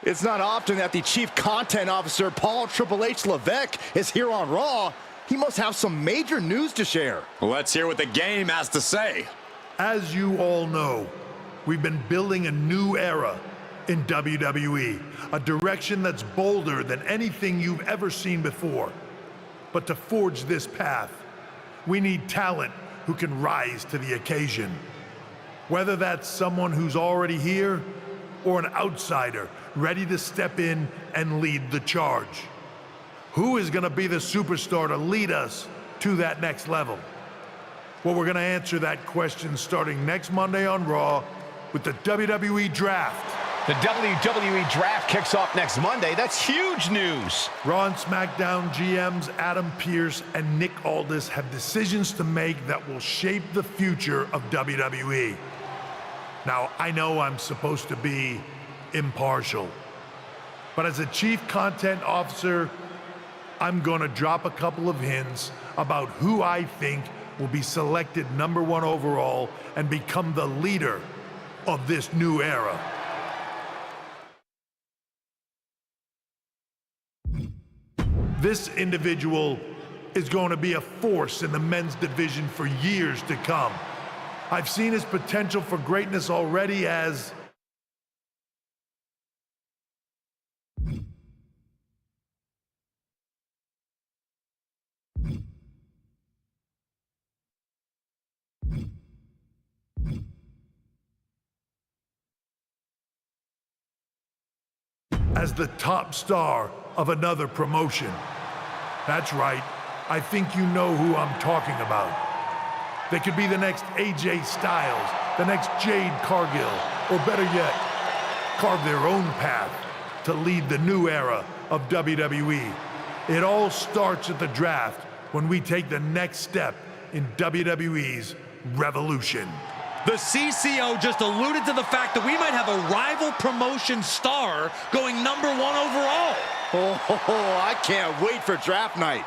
It's not often that the Chief Content Officer, Paul Triple H Levesque, is here on Raw. He must have some major news to share. Let's hear what the game has to say. As you all know, we've been building a new era in WWE, a direction that's bolder than anything you've ever seen before. But to forge this path, we need talent who can rise to the occasion. Whether that's someone who's already here or an outsider ready to step in and lead the charge. Who is going to be the superstar to lead us to that next level? Well, we're going to answer that question starting next Monday on Raw with the WWE Draft. The WWE Draft kicks off next Monday. That's huge news. Raw and SmackDown GMs Adam Pearce and Nick Aldis have decisions to make that will shape the future of WWE. Now, I know I'm supposed to be impartial, but as a Chief Content Officer, I'm gonna drop a couple of hints about who I think will be selected #1 overall and become the leader of this new era. This individual is going to be a force in the men's division for years to come. I've seen his potential for greatness already as the top star of another promotion. That's right, I think you know who I'm talking about. They could be the next AJ Styles, the next Jade Cargill, or better yet, carve their own path to lead the new era of WWE. It all starts at the draft when we take the next step in WWE's revolution. The CCO just alluded to the fact that we might have a rival promotion star going #1 overall. Oh, I can't wait for draft night.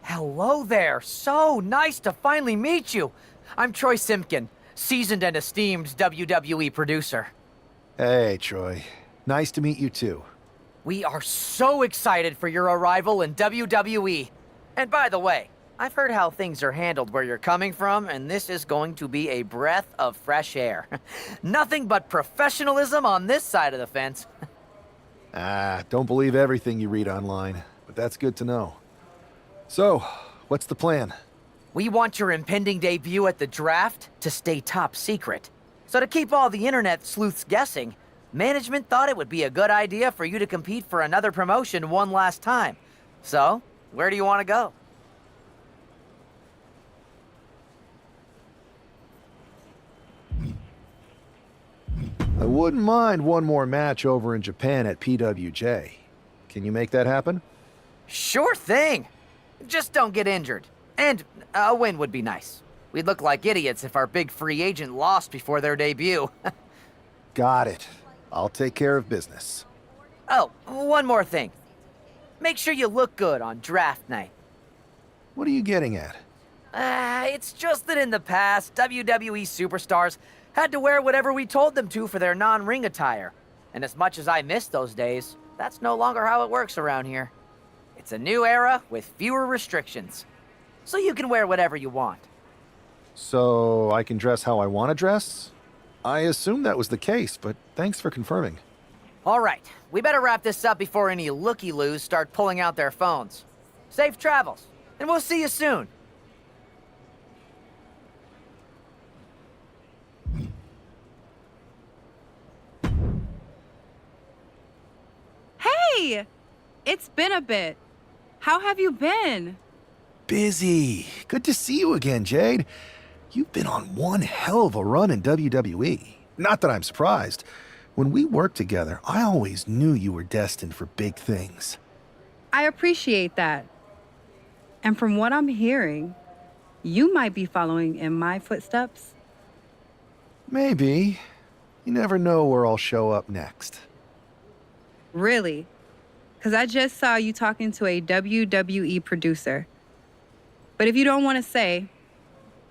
Hello there. So nice to finally meet you. I'm Troy Simpkin, seasoned and esteemed WWE producer. Hey, Troy. Nice to meet you too. We are so excited for your arrival in WWE. And by the way, I've heard how things are handled where you're coming from, and this is going to be a breath of fresh air. Nothing but professionalism on this side of the fence. Don't believe everything you read online, but that's good to know. So, what's the plan? We want your impending debut at the draft to stay top secret. So to keep all the internet sleuths guessing, management thought it would be a good idea for you to compete for another promotion one last time. So, where do you want to go? I wouldn't mind one more match over in Japan at PWJ. Can you make that happen? Sure thing! Just don't get injured. And a win would be nice. We'd look like idiots if our big free agent lost before their debut. Got it. I'll take care of business. Oh, one more thing. Make sure you look good on draft night. What are you getting at? It's just that in the past, WWE superstars had to wear whatever we told them to for their non-ring attire. And as much as I miss those days, that's no longer how it works around here. It's a new era with fewer restrictions. So you can wear whatever you want. So I can dress how I want to dress? I assumed that was the case, but thanks for confirming. All right, we better wrap this up before any looky-loos start pulling out their phones. Safe travels, and we'll see you soon. Hey! It's been a bit. How have you been? Busy. Good to see you again, Jade. You've been on one hell of a run in WWE. Not that I'm surprised. When we worked together, I always knew you were destined for big things. I appreciate that. And from what I'm hearing, you might be following in my footsteps. Maybe. You never know where I'll show up next. Really? Because I just saw you talking to a WWE producer. But if you don't want to say,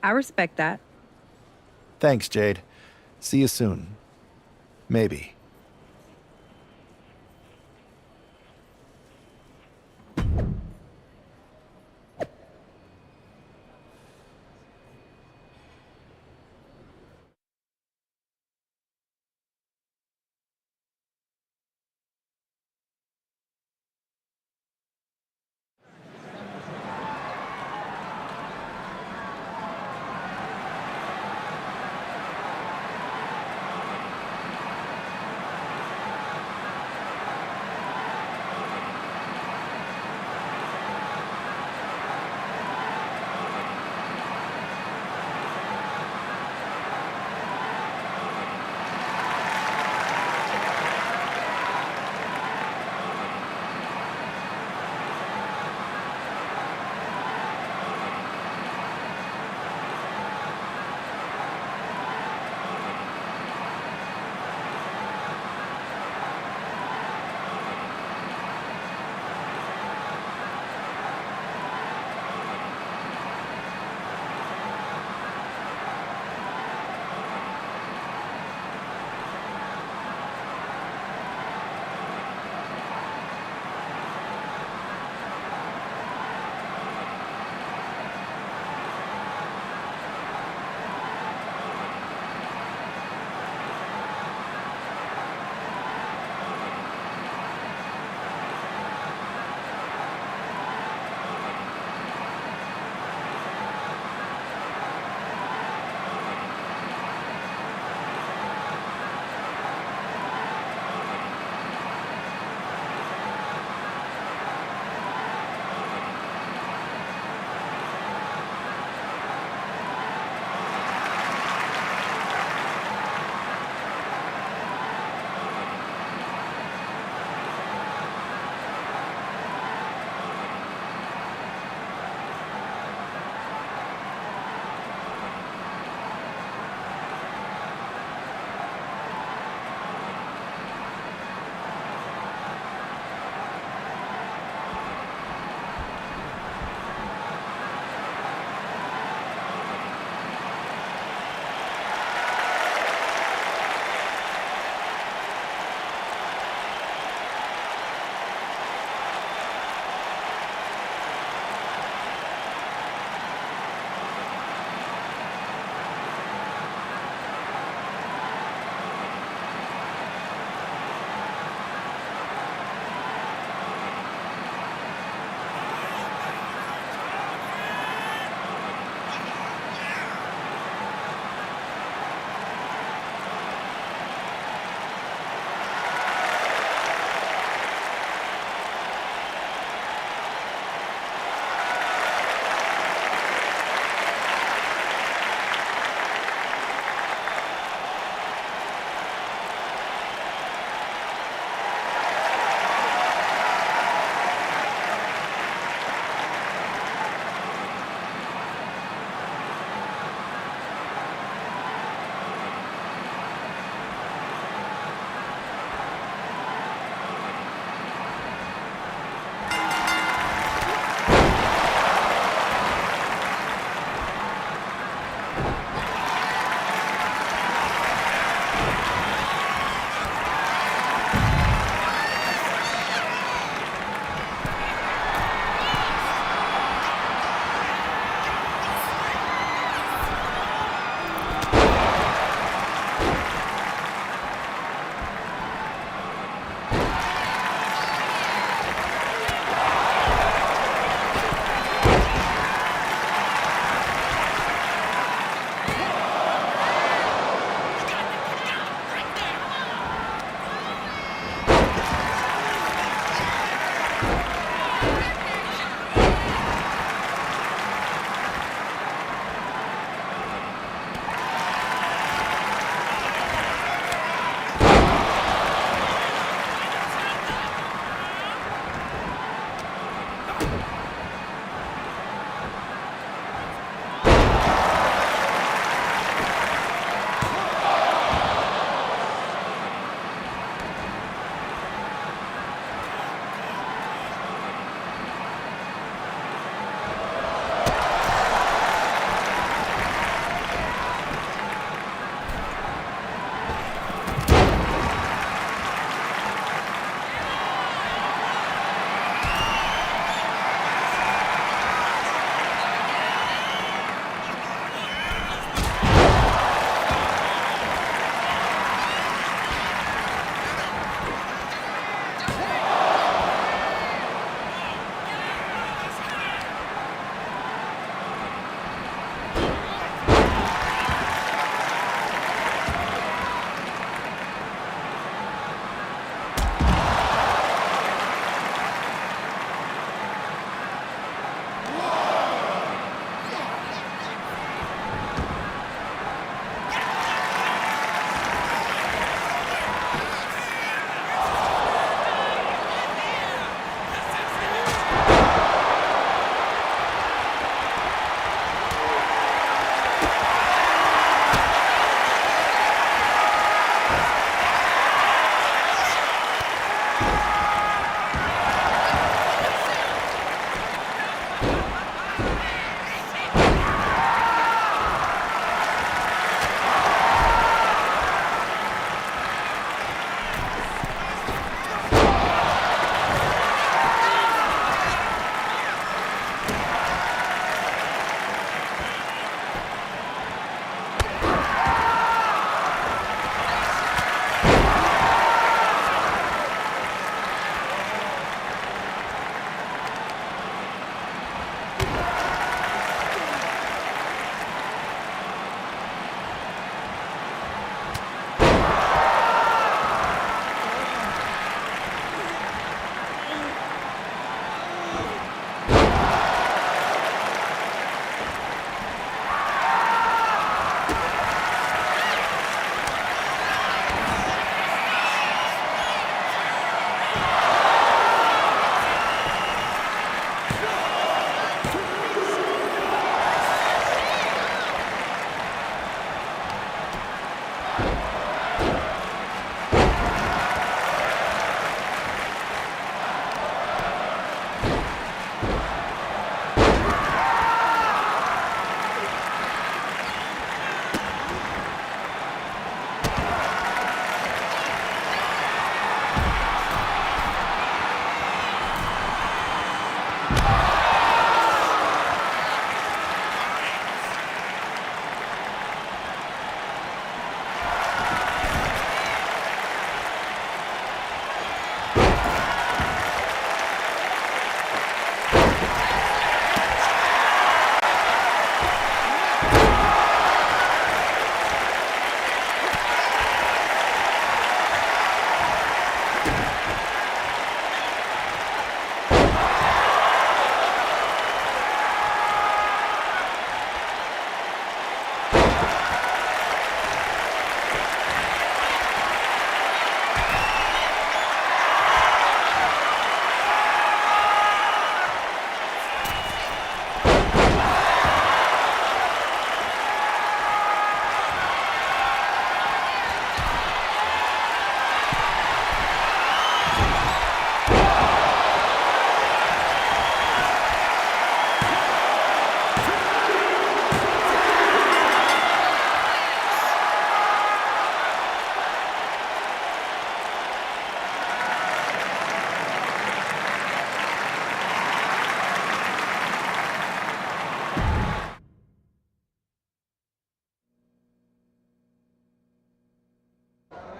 I respect that. Thanks, Jade. See you soon. Maybe.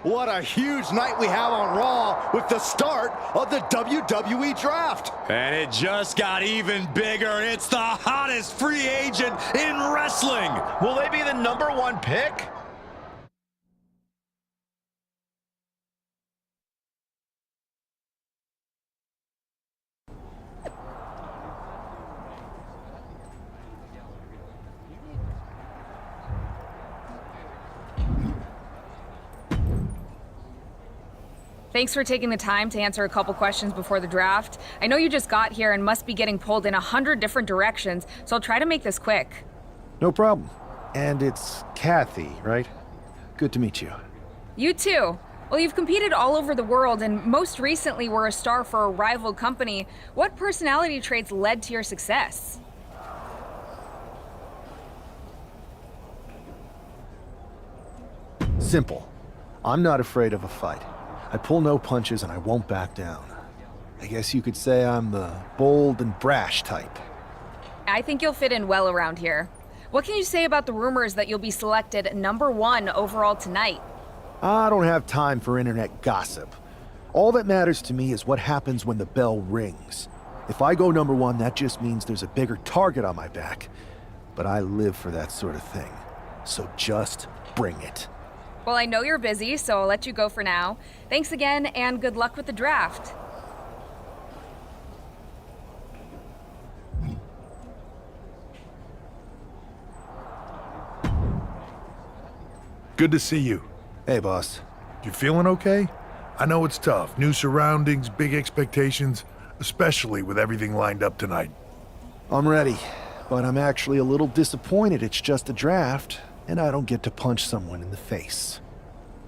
What a huge night we have on Raw with the start of the WWE Draft. And it just got even bigger. It's the hottest free agent in wrestling. Will they be the #1 pick? Thanks for taking the time to answer a couple questions before the draft. I know you just got here and must be getting pulled in 100 different directions, so I'll try to make this quick. No problem. And it's Kathy, right? Good to meet you. You too. Well, you've competed all over the world and most recently were a star for a rival company. What personality traits led to your success? Simple. I'm not afraid of a fight. I pull no punches and I won't back down. I guess you could say I'm the bold and brash type. I think you'll fit in well around here. What can you say about the rumors that you'll be selected #1 overall tonight? I don't have time for internet gossip. All that matters to me is what happens when the bell rings. If I go #1, that just means there's a bigger target on my back. But I live for that sort of thing. So just bring it. Well, I know you're busy, so I'll let you go for now. Thanks again, and good luck with the draft. Good to see you. Hey, boss. You feeling okay? I know it's tough. New surroundings, big expectations, especially with everything lined up tonight. I'm ready, but I'm actually a little disappointed it's just a draft, and I don't get to punch someone in the face.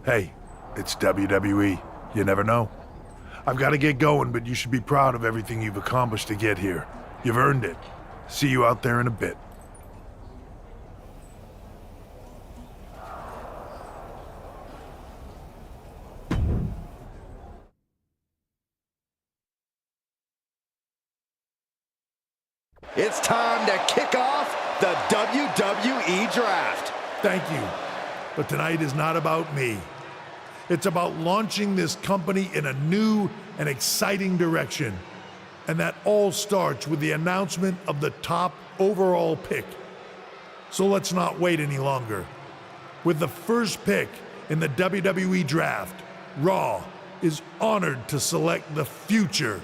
Hey, it's WWE. You never know. I've got to get going, but you should be proud of everything you've accomplished to get here. You've earned it. See you out there in a bit. It's time to kick off the WWE Draft. Thank you. But tonight is not about me. It's about launching this company in a new and exciting direction. And that all starts with the announcement of the top overall pick. So let's not wait any longer. With the first pick in the WWE Draft, Raw is honored to select the future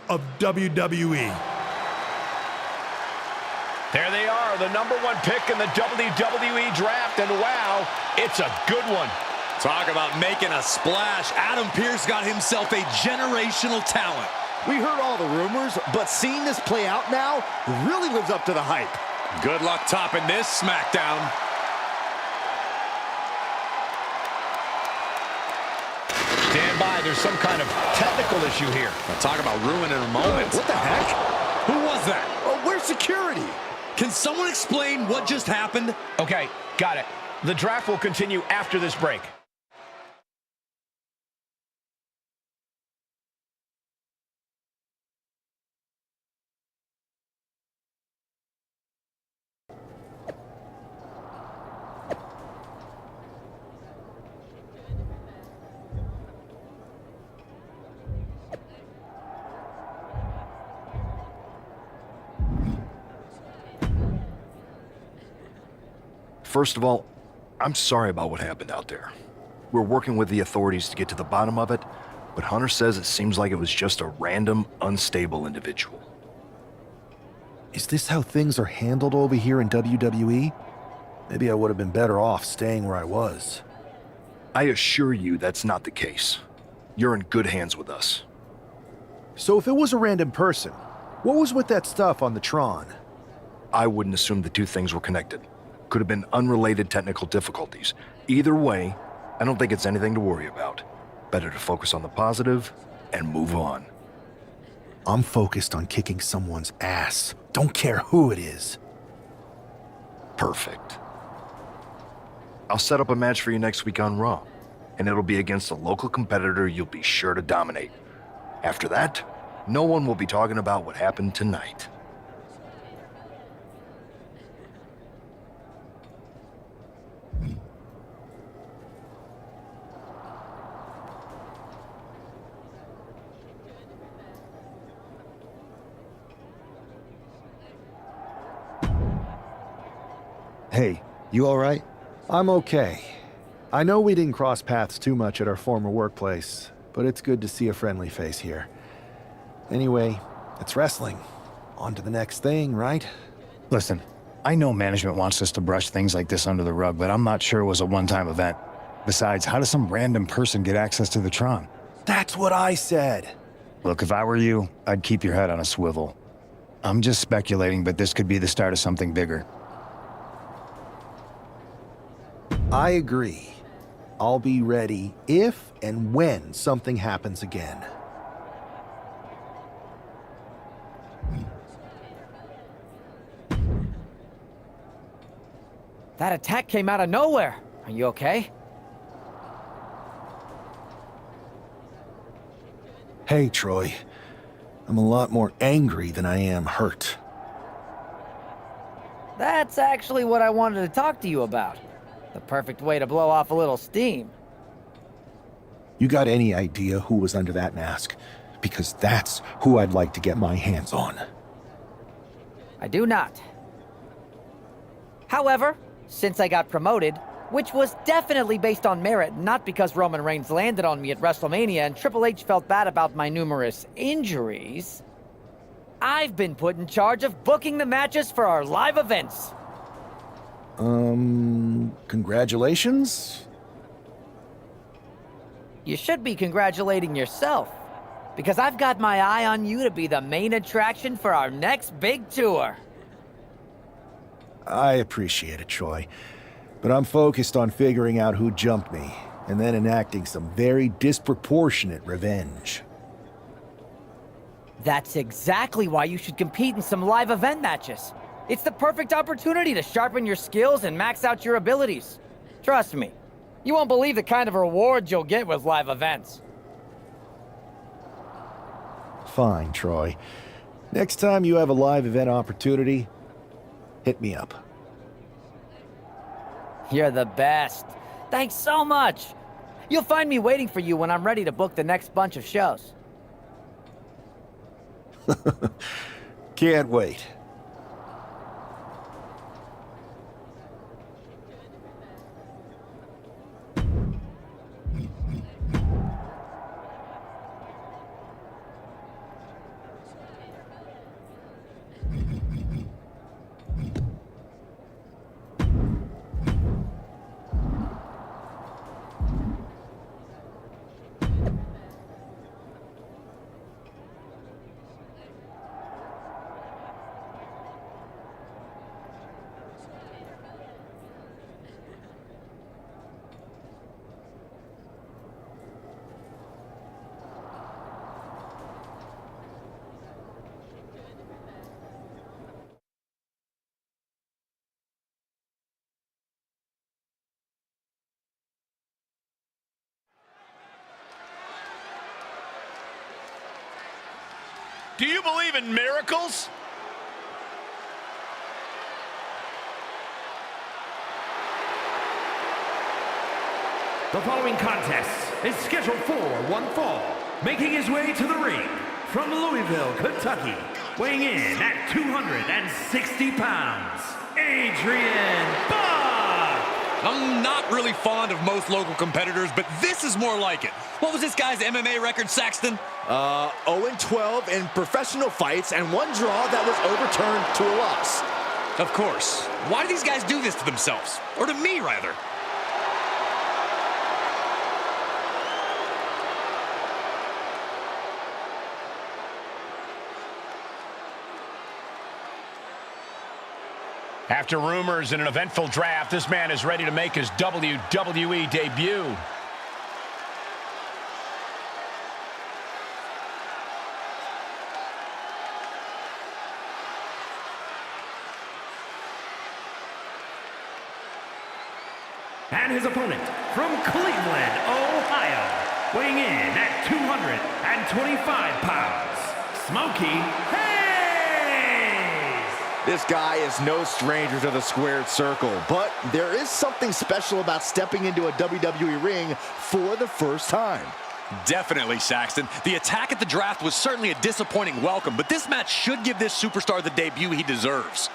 of WWE. There they are, the #1 pick in the WWE Draft, and wow, it's a good one. Talk about making a splash. Adam Pearce got himself a generational talent. We heard all the rumors, but seeing this play out now really lives up to the hype. Good luck topping this SmackDown. Stand by, there's some kind of technical issue here. Now talk about ruining a moment. What the heck? Who was that? Oh, where's security? Can someone explain what just happened? Okay, got it. The draft will continue after this break. First of all, I'm sorry about what happened out there. We're working with the authorities to get to the bottom of it, but Hunter says it seems like it was just a random, unstable individual. Is this how things are handled over here in WWE? Maybe I would have been better off staying where I was. I assure you that's not the case. You're in good hands with us. So if it was a random person, what was with that stuff on the Tron? I wouldn't assume the two things were connected. Could have been unrelated technical difficulties. Either way, I don't think it's anything to worry about. Better to focus on the positive and move on. I'm focused on kicking someone's ass. Don't care who it is. Perfect. I'll set up a match for you next week on Raw, and it'll be against a local competitor you'll be sure to dominate. After that, no one will be talking about what happened tonight. Hey, you all right? I'm okay. I know we didn't cross paths too much at our former workplace, but it's good to see a friendly face here. Anyway, it's wrestling. On to the next thing, right? Listen, I know management wants us to brush things like this under the rug, but I'm not sure it was a one-time event. Besides, how does some random person get access to the Tron? That's what I said. Look, if I were you, I'd keep your head on a swivel. I'm just speculating, but this could be the start of something bigger. I agree. I'll be ready if and when something happens again. That attack came out of nowhere. Are you okay? Hey, Troy. I'm a lot more angry than I am hurt. That's actually what I wanted to talk to you about. The perfect way to blow off a little steam. You got any idea who was under that mask? Because that's who I'd like to get my hands on. I do not. However, since I got promoted, which was definitely based on merit, not because Roman Reigns landed on me at WrestleMania and Triple H felt bad about my numerous injuries, I've been put in charge of booking the matches for our live events. Congratulations? You should be congratulating yourself, because I've got my eye on you to be the main attraction for our next big tour. I appreciate it, Troy. But I'm focused on figuring out who jumped me, and then enacting some very disproportionate revenge. That's exactly why you should compete in some live event matches. It's the perfect opportunity to sharpen your skills and max out your abilities. Trust me, you won't believe the kind of rewards you'll get with live events. Fine, Troy. Next time you have a live event opportunity, hit me up. You're the best. Thanks so much. You'll find me waiting for you when I'm ready to book the next bunch of shows. Can't wait. Do you believe in miracles? The following contest is scheduled for one fall. Making his way to the ring from Louisville, Kentucky, weighing in at 260 pounds, Adrian Buck! I'm not really fond of most local competitors, but this is more like it. What was this guy's MMA record, Saxton? 0-12 in professional fights and one draw that was overturned to a loss. Of course. Why do these guys do this to themselves? Or to me, rather? After rumors in an eventful draft, this man is ready to make his WWE debut. And his opponent from Cleveland, Ohio, weighing in at 225 pounds, Smokey Hayes! This guy is no stranger to the squared circle, but there is something special about stepping into a WWE ring for the first time. Definitely, Saxton. The attack at the draft was certainly a disappointing welcome, but this match should give this superstar the debut he deserves.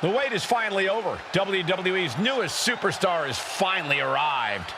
The wait is finally over. WWE's newest superstar has finally arrived.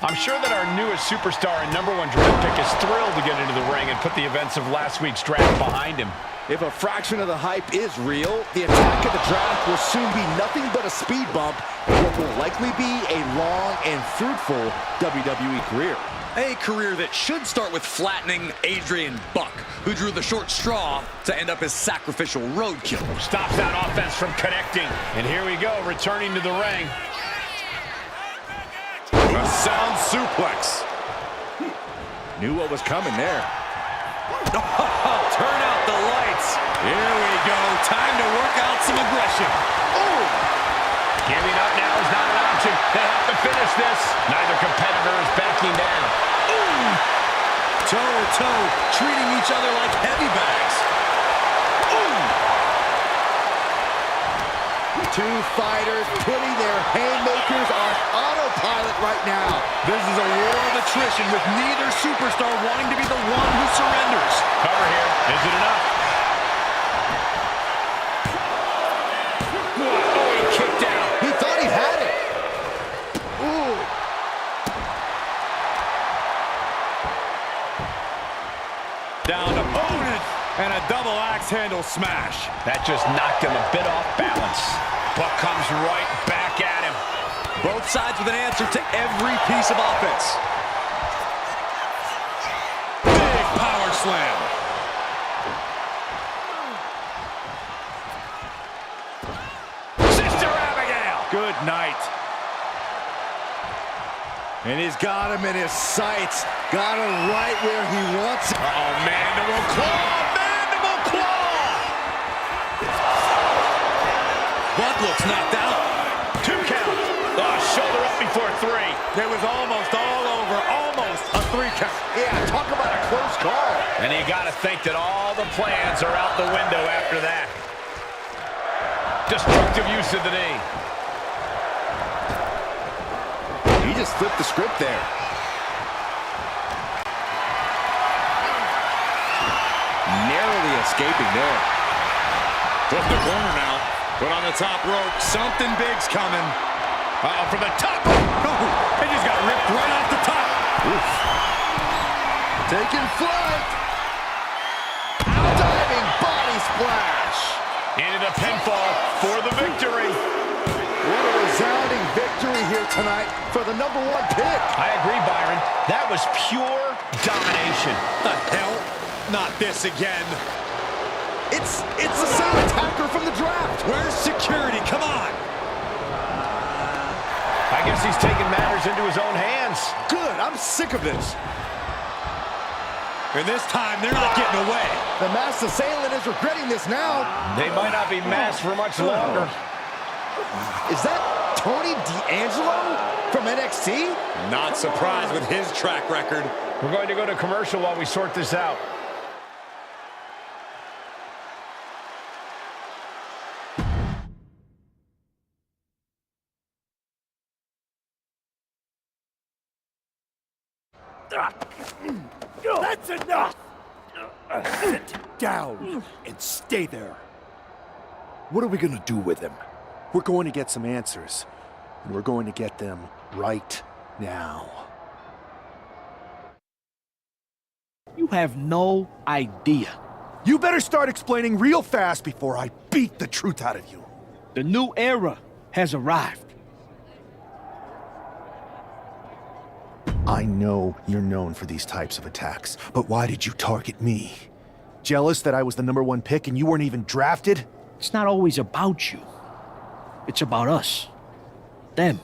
I'm sure that our newest superstar and #1 draft pick is thrilled to get into the ring and put the events of last week's draft behind him. If a fraction of the hype is real, the attack of the draft will soon be nothing but a speed bump in what will likely be a long and fruitful WWE career. A career that should start with flattening Adrian Buck, who drew the short straw to end up as sacrificial roadkill. Stops that offense from connecting. And here we go, returning to the ring. A sound suplex. Knew what was coming there. Turn out the lights. Here we go. Time to work out some aggression. Ooh. Giving up now is not an option. They have to finish this. Neither competitor is backing down. Ooh. Toe-to-toe, treating each other like heavy bags. Two fighters putting their haymakers on autopilot right now. This is a war of attrition with neither superstar wanting to be the one who surrenders. Cover here. Is it enough? Oh, he kicked out. He thought he had it. Ooh. Down opponent and a double axe handle smash. That just knocked him a bit off balance. Buck comes right back at him. Both sides with an answer to every piece of offense. Big power slam. Sister Abigail. Good night. And he's got him in his sights. Got him right where he wants it. Uh-oh, mandible claw. Mandible claw. Buck looks knocked out. 2 count. Oh, shoulder up before 3. It was almost all over. Almost a 3 count. Yeah, talk about a close call. And you got to think that all the plans are out the window after that. Destructive use of the knee. He just flipped the script there. Narrowly escaping there. Flip the corner now. Put on the top rope. Something big's coming. From the top. Oh, it just got ripped right off the top. Oof. Taking flight. Diving body splash. Into the pinfall for the victory. What a resounding victory here tonight for the #1 pick. I agree, Byron. That was pure domination. The hell? Not this again. It's the same attacker from the draft. Where's security? Come on. I guess he's taking matters into his own hands. Good. I'm sick of this. And this time, they're not getting away. The masked assailant is regretting this now. They might not be masked for much longer. Is that Tony D'Angelo from NXT? Not surprised with his track record. We're going to go to commercial while we sort this out. That's enough! Sit down and stay there. What are we gonna do with him? We're going to get some answers, and we're going to get them right now. You have no idea. You better start explaining real fast before I beat the truth out of you. The new era has arrived. I know you're known for these types of attacks, but why did you target me? Jealous that I was the #1 pick and you weren't even drafted? It's not always about you. It's about us. Them.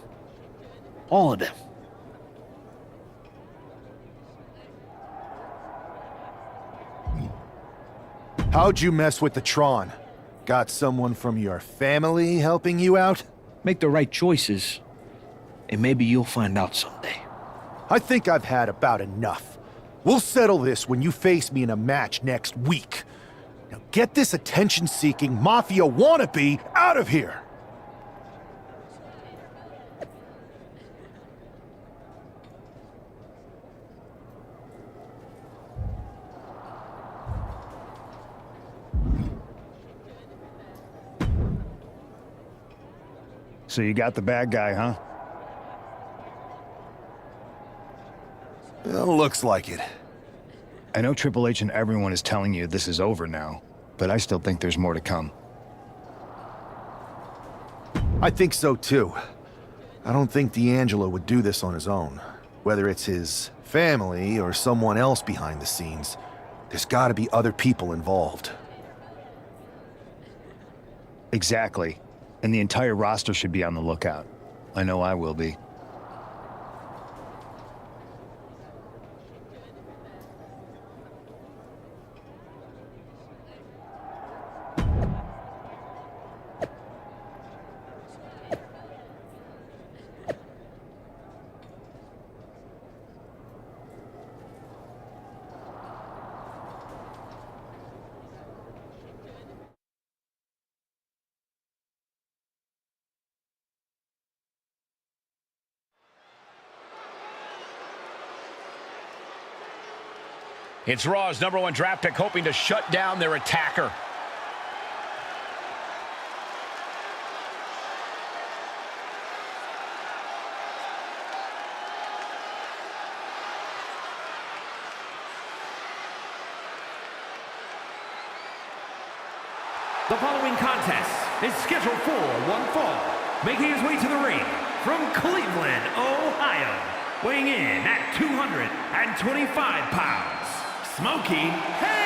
All of them. How'd you mess with the Tron? Got someone from your family helping you out? Make the right choices, and maybe you'll find out someday. I think I've had about enough. We'll settle this when you face me in a match next week. Now get this attention-seeking Mafia wannabe out of here! So you got the bad guy, huh? Well, looks like it. I know Triple H and everyone is telling you this is over now, but I still think there's more to come. I think so too. I don't think D'Angelo would do this on his own. Whether it's his family or someone else behind the scenes, there's gotta be other people involved. Exactly. And the entire roster should be on the lookout. I know I will be. It's Raw's #1 draft pick hoping to shut down their attacker. The following contest is scheduled for one fall. Making his way to the ring from Cleveland, Ohio, weighing in at 225 pounds, Smokey Hayes!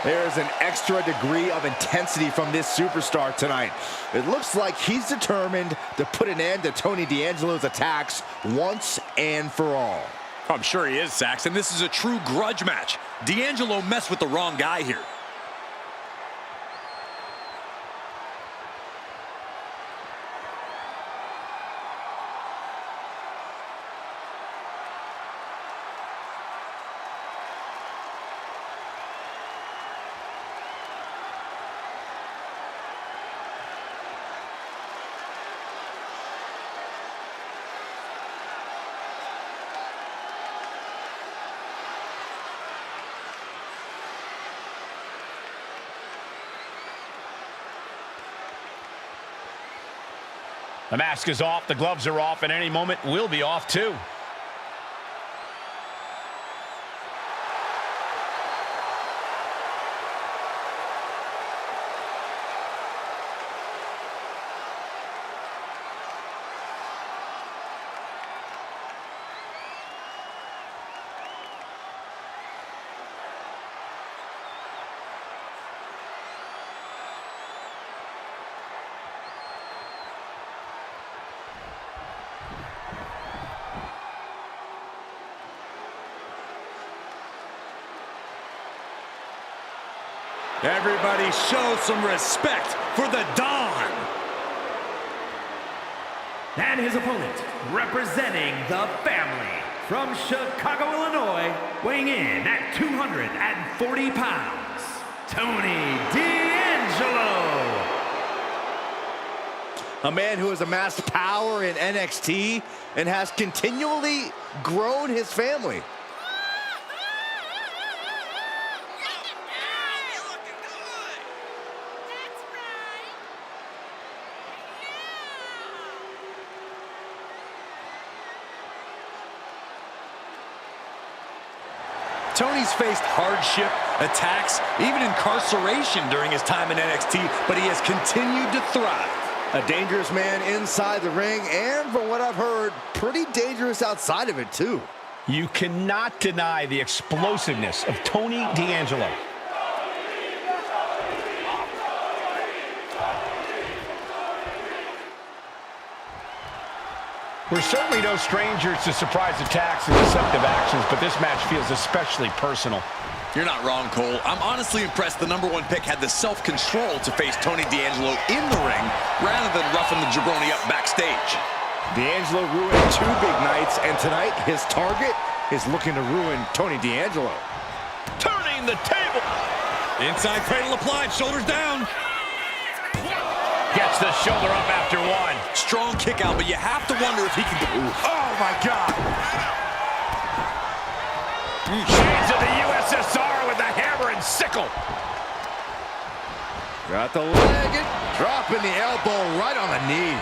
There's an extra degree of intensity from this superstar tonight. It looks like he's determined to put an end to Tony D'Angelo's attacks once and for all. I'm sure he is, Saxton. This is a true grudge match. D'Angelo messed with the wrong guy here. The mask is off, the gloves are off, and any moment we'll be off too. Everybody show some respect for the Don. And his opponent, representing the family, from Chicago, Illinois, weighing in at 240 pounds, Tony D'Angelo. A man who has amassed power in NXT and has continually grown his family. Tony's faced hardship, attacks, even incarceration during his time in NXT, but he has continued to thrive. A dangerous man inside the ring, and from what I've heard, pretty dangerous outside of it, too. You cannot deny the explosiveness of Tony D'Angelo. We're certainly no strangers to surprise attacks and deceptive actions, but this match feels especially personal. You're not wrong, Cole. I'm honestly impressed the #1 pick had the self-control to face Tony D'Angelo in the ring rather than roughing the jabroni up backstage. D'Angelo ruined 2 big nights, and tonight his target is looking to ruin Tony D'Angelo. Turning the table. Inside cradle applied, shoulders down. Gets the shoulder up after 1. Strong kick out, but you have to wonder if he can... Oh, my God. Shades of the USSR with the hammer and sickle. Got the leg and dropping the elbow right on the knee.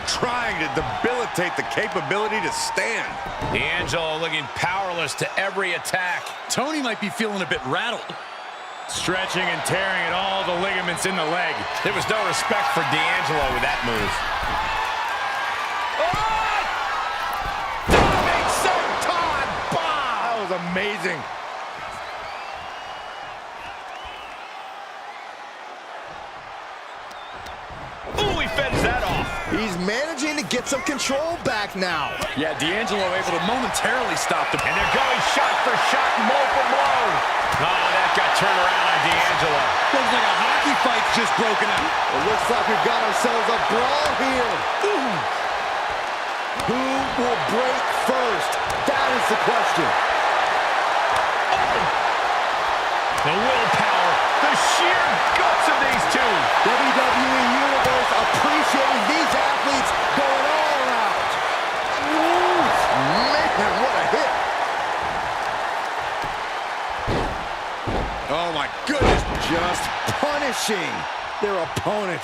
Trying to debilitate the capability to stand. D'Angelo looking powerless to every attack. Tony might be feeling a bit rattled. Stretching and tearing at all the ligaments in the leg. There was no respect for D'Angelo with that move. That was amazing. Ooh, he fends that off. He's managing to get some control back now. Yeah, D'Angelo able to momentarily stop the... And they're going shot for shot, blow for blow. Oh, that got turned around on D'Angelo. Looks like a hockey fight's just broken out. It looks like we've got ourselves a brawl here. Ooh. Who will break first? That is the question. The willpower, the sheer guts of these two. WWE Universe appreciating these athletes going all out. Ooh, man, what a hit. Oh, my goodness. Just punishing their opponent.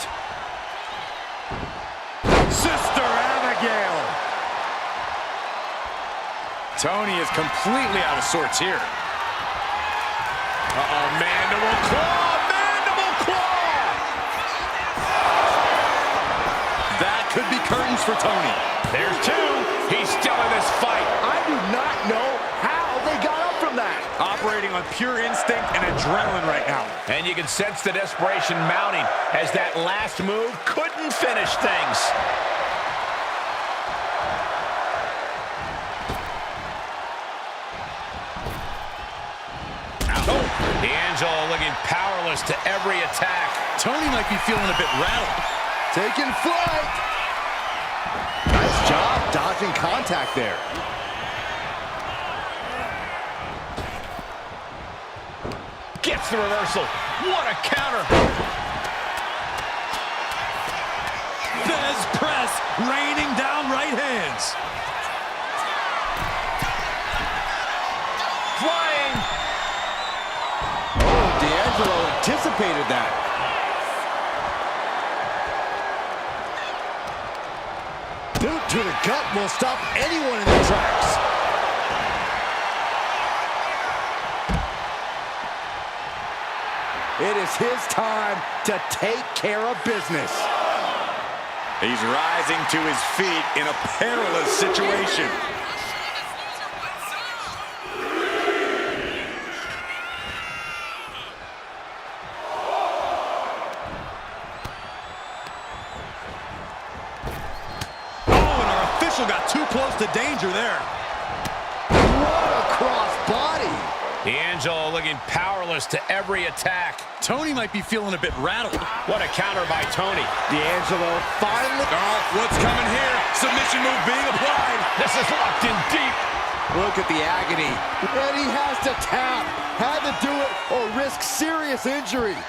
Sister Abigail. Tony is completely out of sorts here. Uh-oh, mandible claw, mandible claw! That could be curtains for Tony. There's 2. He's still in this fight. I do not know how they got up from that. Operating on pure instinct and adrenaline right now. And you can sense the desperation mounting as that last move couldn't finish things. D'Angelo looking powerless to every attack. Tony might be feeling a bit rattled. Taking flight. Nice job dodging contact there. Gets the reversal. What a counter. Fez press, raining down right hands. Flying. Oh, D'Angelo anticipated that. Boot to the gut will stop anyone in their tracks. It is his time to take care of business. He's rising to his feet in a perilous situation. Got too close to danger there. What a cross body. D'Angelo looking powerless to every attack. Tony might be feeling a bit rattled. What a counter by Tony. D'Angelo finally... Oh, what's coming here? Submission move being applied. This is locked in deep. Look at the agony. And he has to tap. Had to do it or risk serious injury.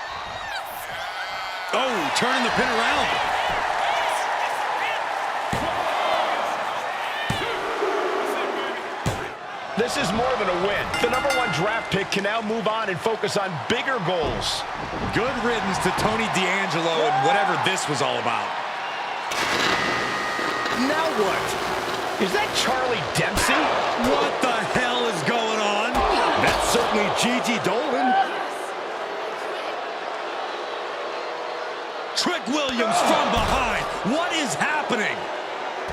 Oh, turning the pin around. This is more than a win. The #1 draft pick can now move on and focus on bigger goals. Good riddance to Tony D'Angelo and whatever this was all about. Now what? Is that Charlie Dempsey? What the hell is going on? That's certainly Gigi Dolan. Trick Williams from behind. What is happening?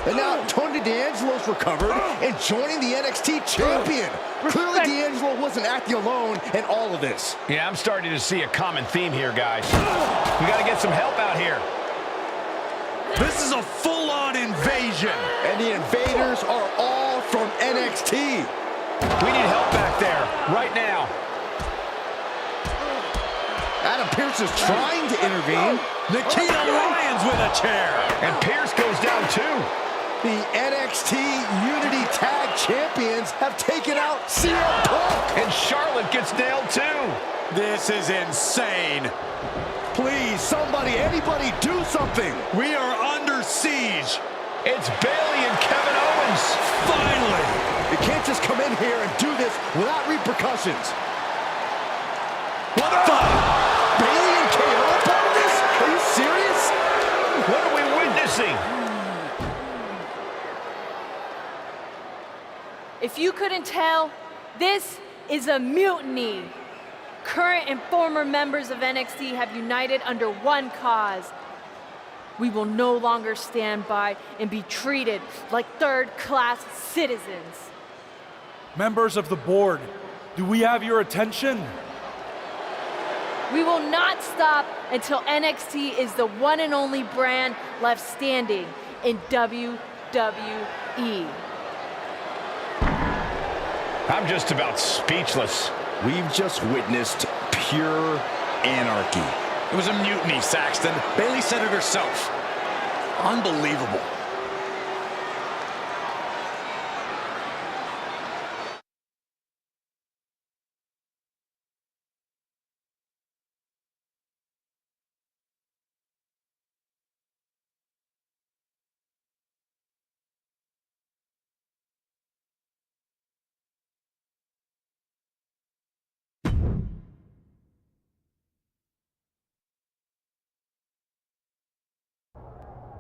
And now Tony D'Angelo's recovered and joining the NXT champion. Clearly D'Angelo wasn't acting alone in all of this. Yeah, I'm starting to see a common theme here, guys. We got to get some help out here. This is a full-on invasion. And the invaders are all from NXT. We need help back there, right now. Adam Pearce is trying to intervene. Nikita Lyons with a chair. And Pearce goes down too. The NXT Unity Tag Champions have taken out CM Punk. And Charlotte gets nailed too. This is insane. Please, somebody, anybody, do something. We are under siege. It's Bayley and Kevin Owens. Finally. You can't just come in here and do this without repercussions. What the? Bayley and KO are part of this? Are you serious? What are we witnessing? If you couldn't tell, this is a mutiny. Current and former members of NXT have united under one cause. We will no longer stand by and be treated like third-class citizens. Members of the board, do we have your attention? We will not stop until NXT is the one and only brand left standing in WWE. I'm just about speechless. We've just witnessed pure anarchy. It was a mutiny, Saxton. Bayley said it herself. Unbelievable.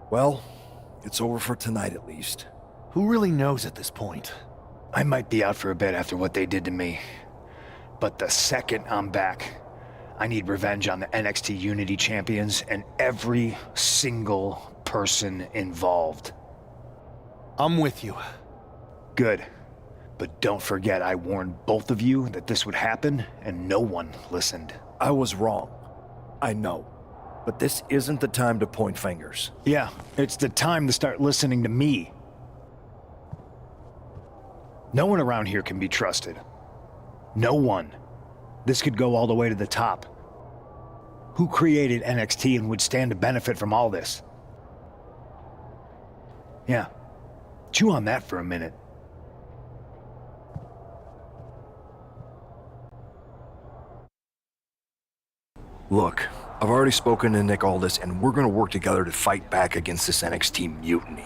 Well, it's over for tonight at least. Who really knows at this point? I might be out for a bit after what they did to me. But the second I'm back, I need revenge on the NXT Unity Champions and every single person involved. I'm with you. Good. But don't forget I warned both of you that this would happen, and no one listened. I was wrong. I know. But this isn't the time to point fingers. Yeah, it's the time to start listening to me. No one around here can be trusted. No one. This could go all the way to the top. Who created NXT and would stand to benefit from all this? Yeah. Chew on that for a minute. Look, I've already spoken to Nick Aldis, and we're gonna work together to fight back against this NXT mutiny.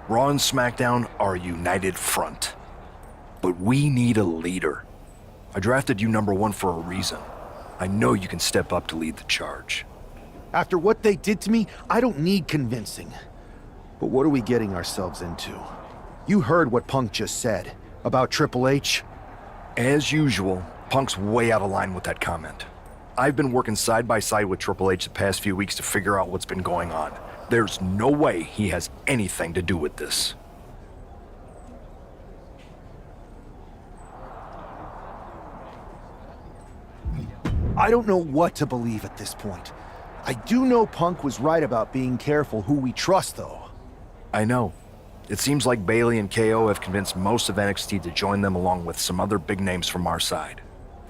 Raw and SmackDown are a united front. But we need a leader. I drafted you #1 for a reason. I know you can step up to lead the charge. After what they did to me, I don't need convincing. But what are we getting ourselves into? You heard what Punk just said about Triple H. As usual, Punk's way out of line with that comment. I've been working side by side with Triple H the past few weeks to figure out what's been going on. There's no way he has anything to do with this. I don't know what to believe at this point. I do know Punk was right about being careful who we trust, though. I know. It seems like Bayley and KO have convinced most of NXT to join them along with some other big names from our side.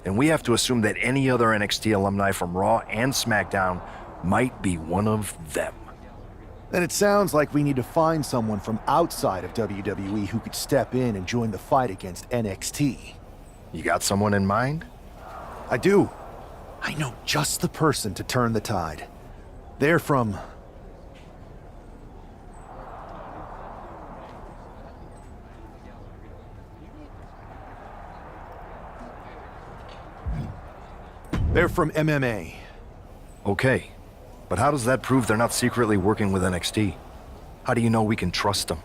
And we have to assume that any other NXT alumni from Raw and SmackDown might be one of them. Then it sounds like we need to find someone from outside of WWE who could step in and join the fight against NXT. You got someone in mind? I do. I know just the person to turn the tide. They're from... They're from MMA. Okay, but how does that prove they're not secretly working with NXT? How do you know we can trust them?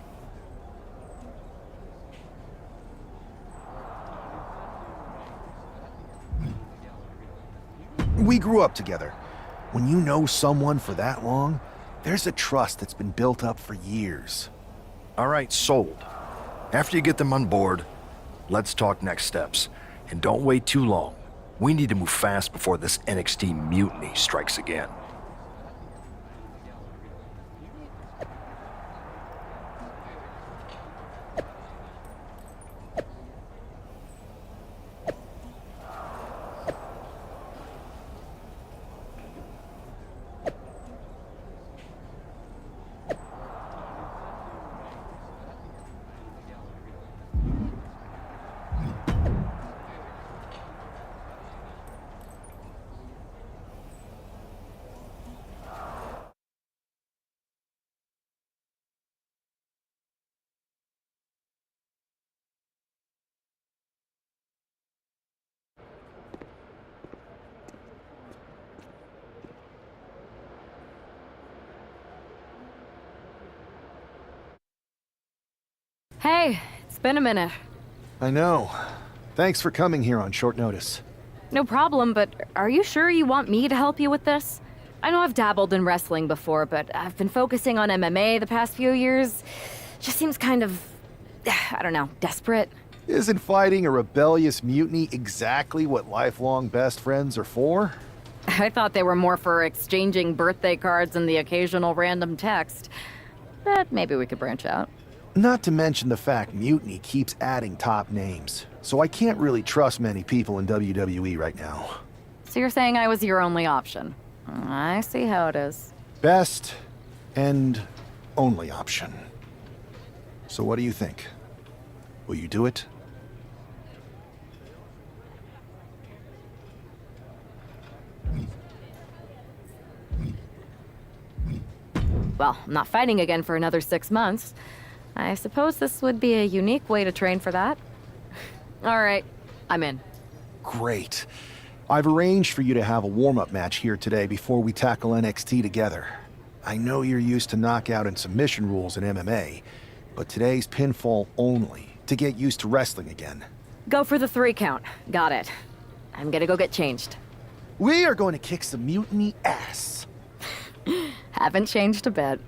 We grew up together. When you know someone for that long, there's a trust that's been built up for years. All right, sold. After you get them on board, let's talk next steps. And don't wait too long. We need to move fast before this NXT mutiny strikes again. Hey, it's been a minute. I know. Thanks for coming here on short notice. No problem, but are you sure you want me to help you with this? I know I've dabbled in wrestling before, but I've been focusing on MMA the past few years. Just seems kind of, I don't know, desperate. Isn't fighting a rebellious mutiny exactly what lifelong best friends are for? I thought they were more for exchanging birthday cards and the occasional random text. But maybe we could branch out. Not to mention the fact Mutiny keeps adding top names, so I can't really trust many people in WWE right now. So you're saying I was your only option? I see how it is. Best and only option. So what do you think? Will you do it? Well, I'm not fighting again for another 6 months. I suppose this would be a unique way to train for that. All right, I'm in. Great. I've arranged for you to have a warm-up match here today before we tackle NXT together. I know you're used to knockout and submission rules in MMA, but today's pinfall only, to get used to wrestling again. Go for the 3 count. Got it. I'm gonna go get changed. We are going to kick some Mutiny ass. Haven't changed a bit.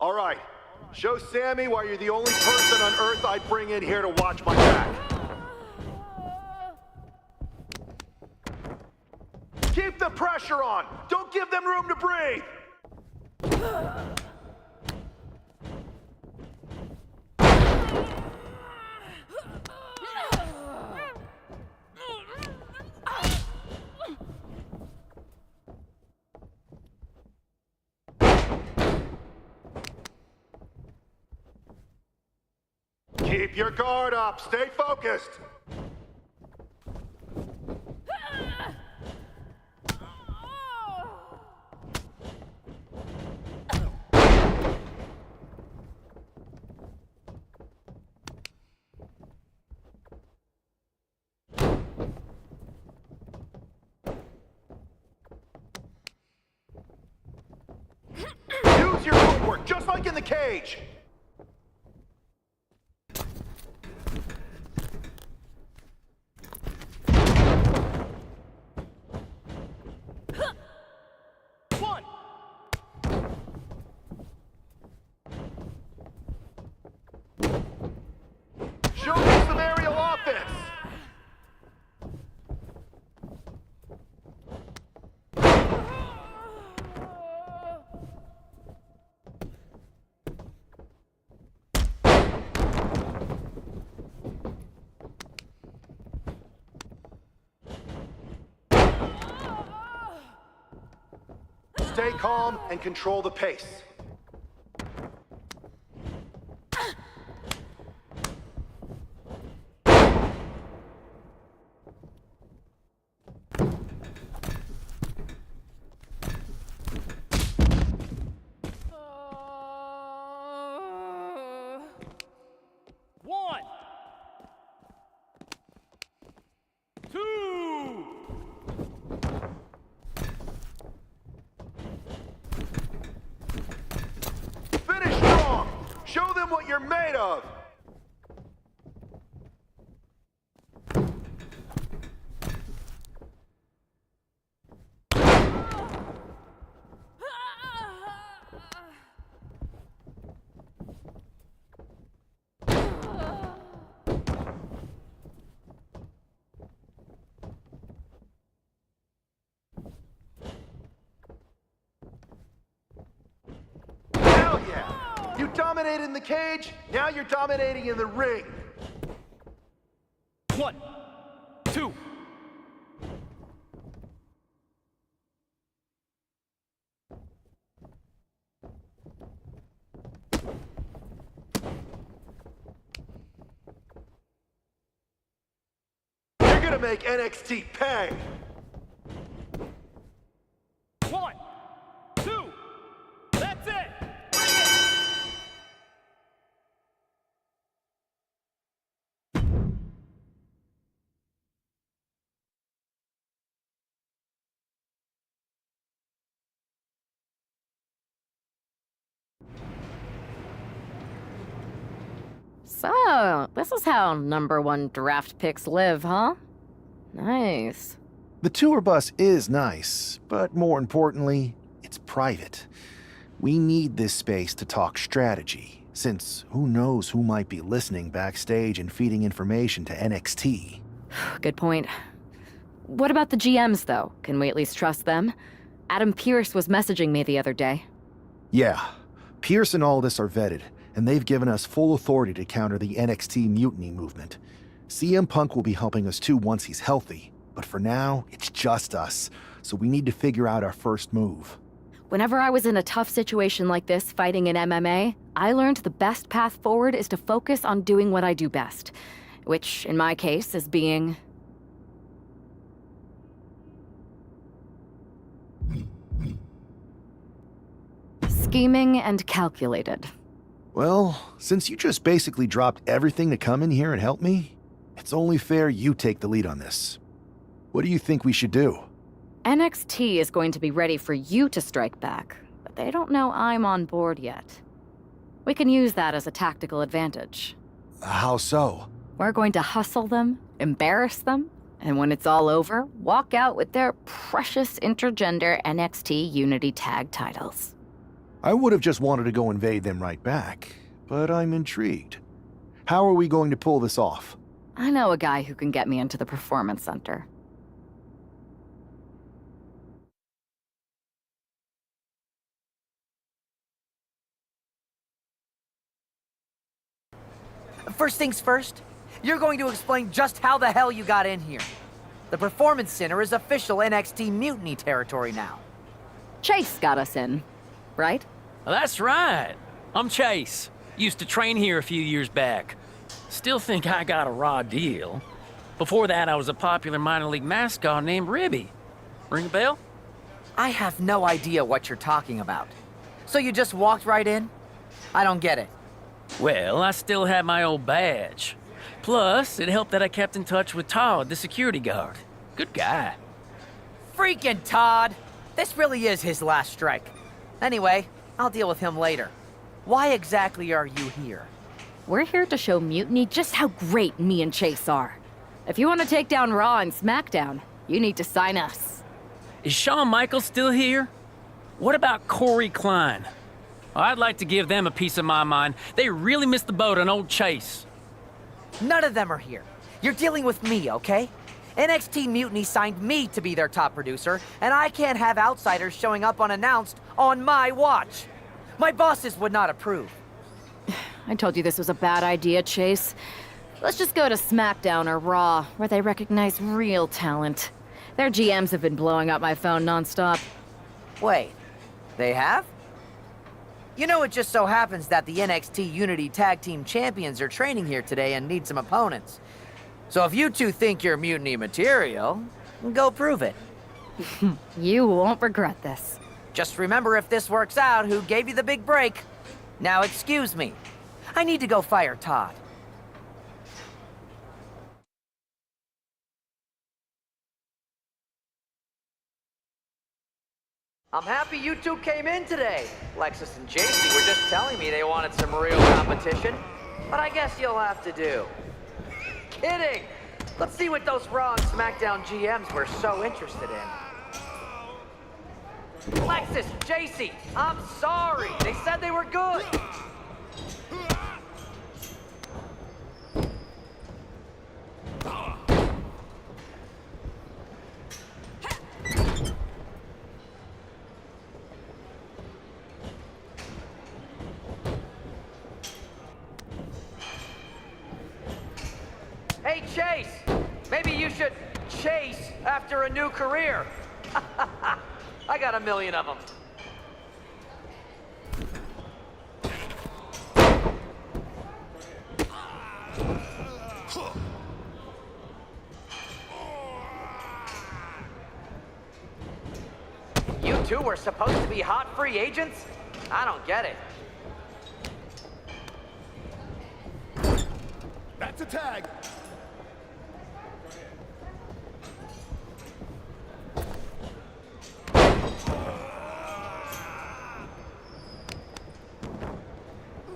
All right, show Sammy why you're the only person on Earth I'd bring in here to watch my back. Keep the pressure on! Don't give them room to breathe! Keep your guard up. Stay focused. Use your footwork, just like in the cage. Show me some aerial offense! Stay calm and control the pace. One, two. Finish strong! Show them what you're made of! Hell yeah! You dominated in the cage, now you're dominating in the ring. One, two. to make NXT pay. 1, 2, that's it! So, this is how #1 draft picks live, huh? Nice. The tour bus is nice, but more importantly, it's private. We need this space to talk strategy, since who knows who might be listening backstage and feeding information to NXT. Good point. What about the GMs, though? Can we at least trust them? Adam Pearce was messaging me the other day. Yeah, Pierce and Aldis are vetted, and they've given us full authority to counter the NXT mutiny movement. CM Punk will be helping us too once he's healthy, but for now, it's just us, so we need to figure out our first move. Whenever I was in a tough situation like this fighting in MMA, I learned the best path forward is to focus on doing what I do best, which, in my case, is being... scheming and calculated. Well, since you just basically dropped everything to come in here and help me, it's only fair you take the lead on this. What do you think we should do? NXT is going to be ready for you to strike back, but they don't know I'm on board yet. We can use that as a tactical advantage. How so? We're going to hustle them, embarrass them, and when it's all over, walk out with their precious intergender NXT Unity Tag titles. I would have just wanted to go invade them right back, but I'm intrigued. How are we going to pull this off? I know a guy who can get me into the Performance Center. First things first, you're going to explain just how the hell you got in here. The Performance Center is official NXT mutiny territory now. Chase got us in, right? That's right. I'm Chase. Used to train here a few years back. Still think I got a raw deal. Before that, I was a popular minor league mascot named Ribby. Ring a bell? I have no idea what you're talking about. So you just walked right in? I don't get it. Well, I still had my old badge. Plus, it helped that I kept in touch with Todd, the security guard. Good guy. Freaking Todd! This really is his last strike. Anyway, I'll deal with him later. Why exactly are you here? We're here to show Mutiny just how great me and Chase are. If you want to take down Raw and SmackDown, you need to sign us. Is Shawn Michaels still here? What about Corey Klein? I'd like to give them a piece of my mind. They really missed the boat on old Chase. None of them are here. You're dealing with me, okay? NXT Mutiny signed me to be their top producer, and I can't have outsiders showing up unannounced on my watch. My bosses would not approve. I told you this was a bad idea, Chase. Let's just go to SmackDown or Raw, where they recognize real talent. Their GMs have been blowing up my phone nonstop. Wait, they have? You know, it just so happens that the NXT Unity Tag Team Champions are training here today and need some opponents. So if you two think you're mutiny material, go prove it. You won't regret this. Just remember, if this works out, who gave you the big break. Now excuse me. I need to go fire Todd. I'm happy you two came in today. Lexus and JC were just telling me they wanted some real competition, but I guess you'll have to do. Kidding! Let's see what those Raw and SmackDown GMs were so interested in. Lexus, JC, I'm sorry. They said they were good. Hey, Chase, maybe you should chase after a new career. I got a million of them. two were supposed to be hot free agents? I don't get it. That's a tag.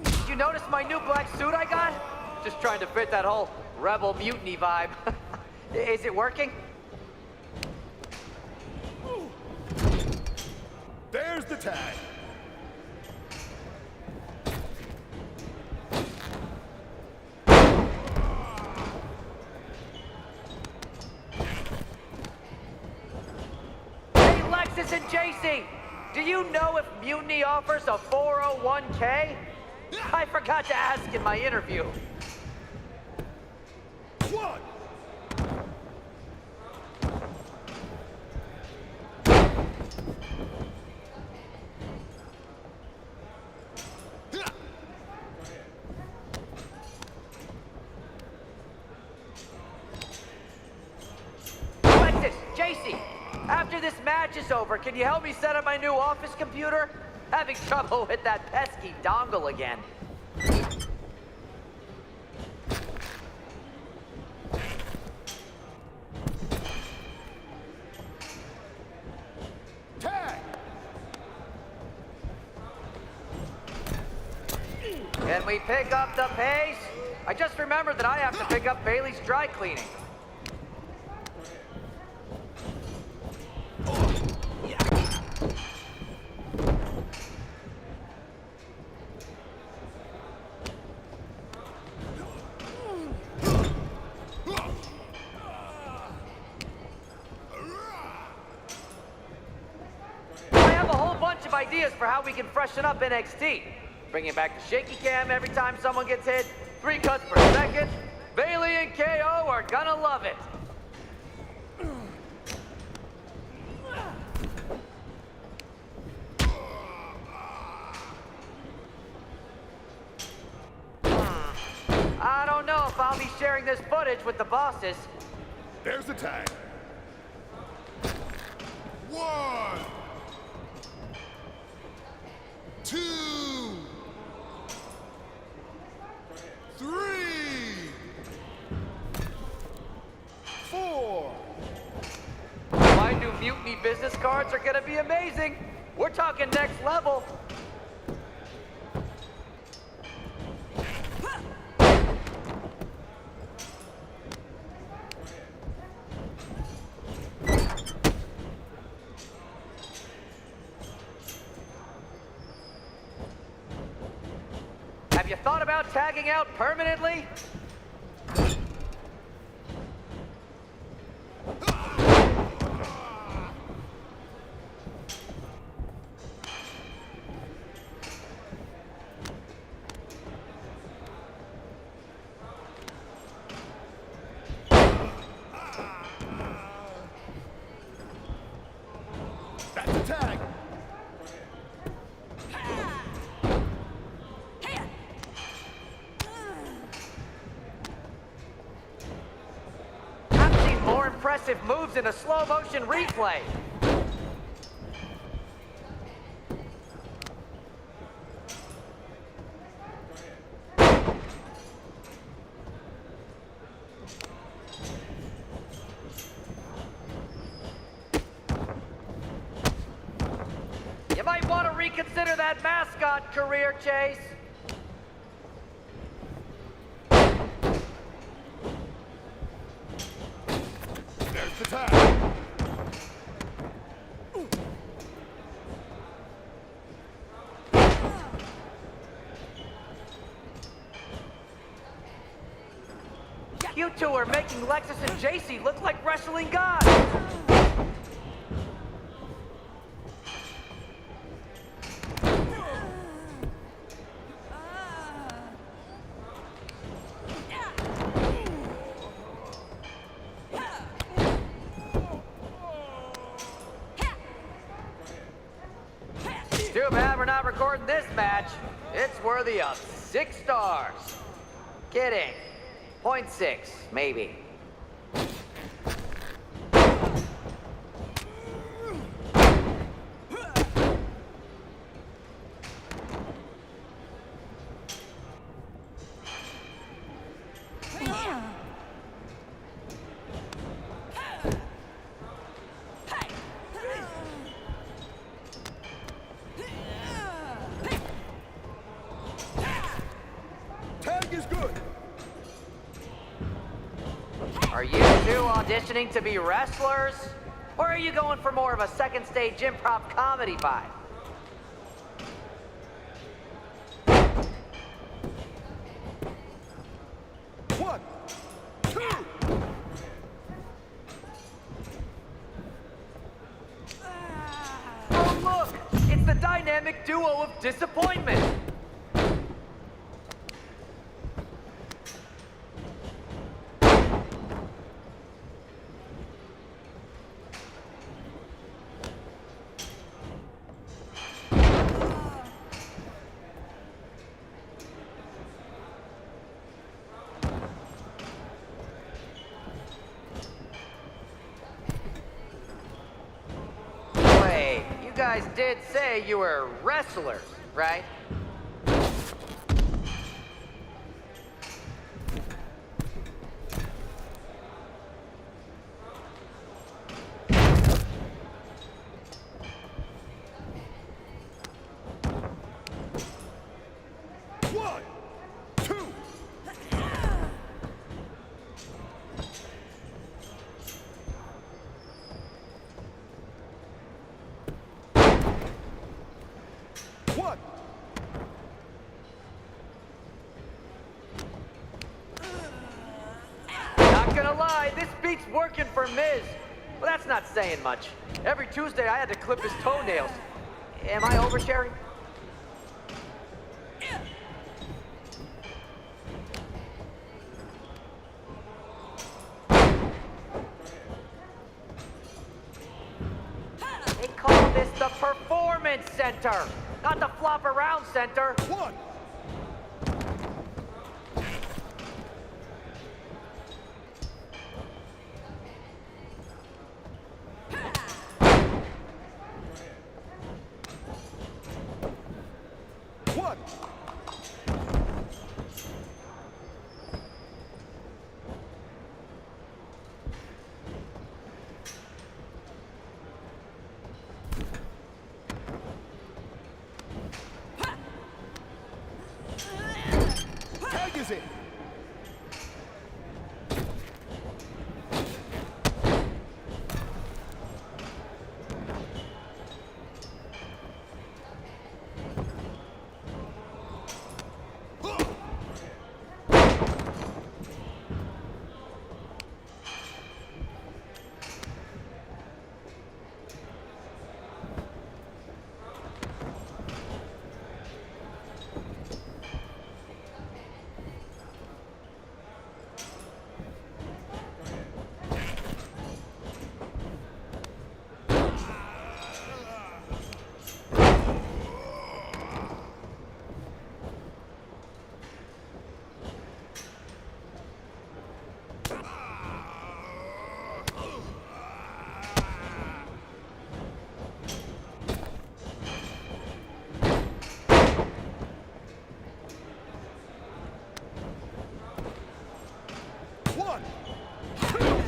Did you notice my new black suit I got? Just trying to fit that whole rebel mutiny vibe. Is it working? There's the tag. Hey, Lexus and JC, do you know if Mutiny offers a 401k? I forgot to ask in my interview. One. Lexus, JC, after this match is over, can you help me set up my new office computer? Having trouble with that pesky dongle again. Tag. Can we pick up the pace? I just remembered that I have to pick up Bailey's dry cleaning. I have a whole bunch of ideas for how we can freshen up NXT. Bringing back the shaky cam every time someone gets hit, 3 cuts per second. Bailey and KO are gonna love it. I don't know if I'll be sharing this footage with the bosses. There's the tag. 1, 2, 3, 4. My new Mutiny business cards are gonna be amazing. We're talking next level. Have you thought about tagging out permanently? That's a tag. I've seen more impressive moves in a slow motion replay. You might want to reconsider that mascot career, Chase. There's the tag. You two are making Lexus and JC look like wrestling gods. Too bad we're not recording this match. It's worthy of 6 stars. Kidding. 0.6, maybe. Are you two auditioning to be wrestlers? Or are you going for more of a second stage improv comedy vibe? One, two! Oh look! It's the dynamic duo of disappointment! You guys did say you were wrestlers, right? One, two! One. Not gonna lie, this beat's working for Miz. Well, that's not saying much. Every Tuesday I had to clip his toenails. Am I oversharing? They call this the Performance Center, not the Flop Around Center. One. One. Tag is it. One, two.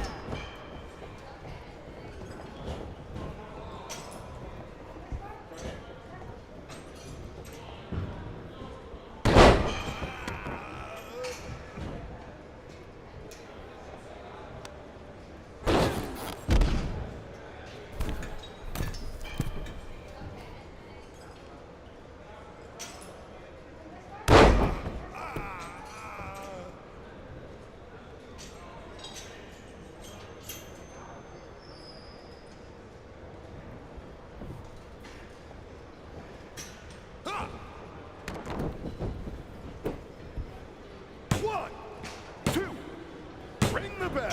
One, two, ring the bell.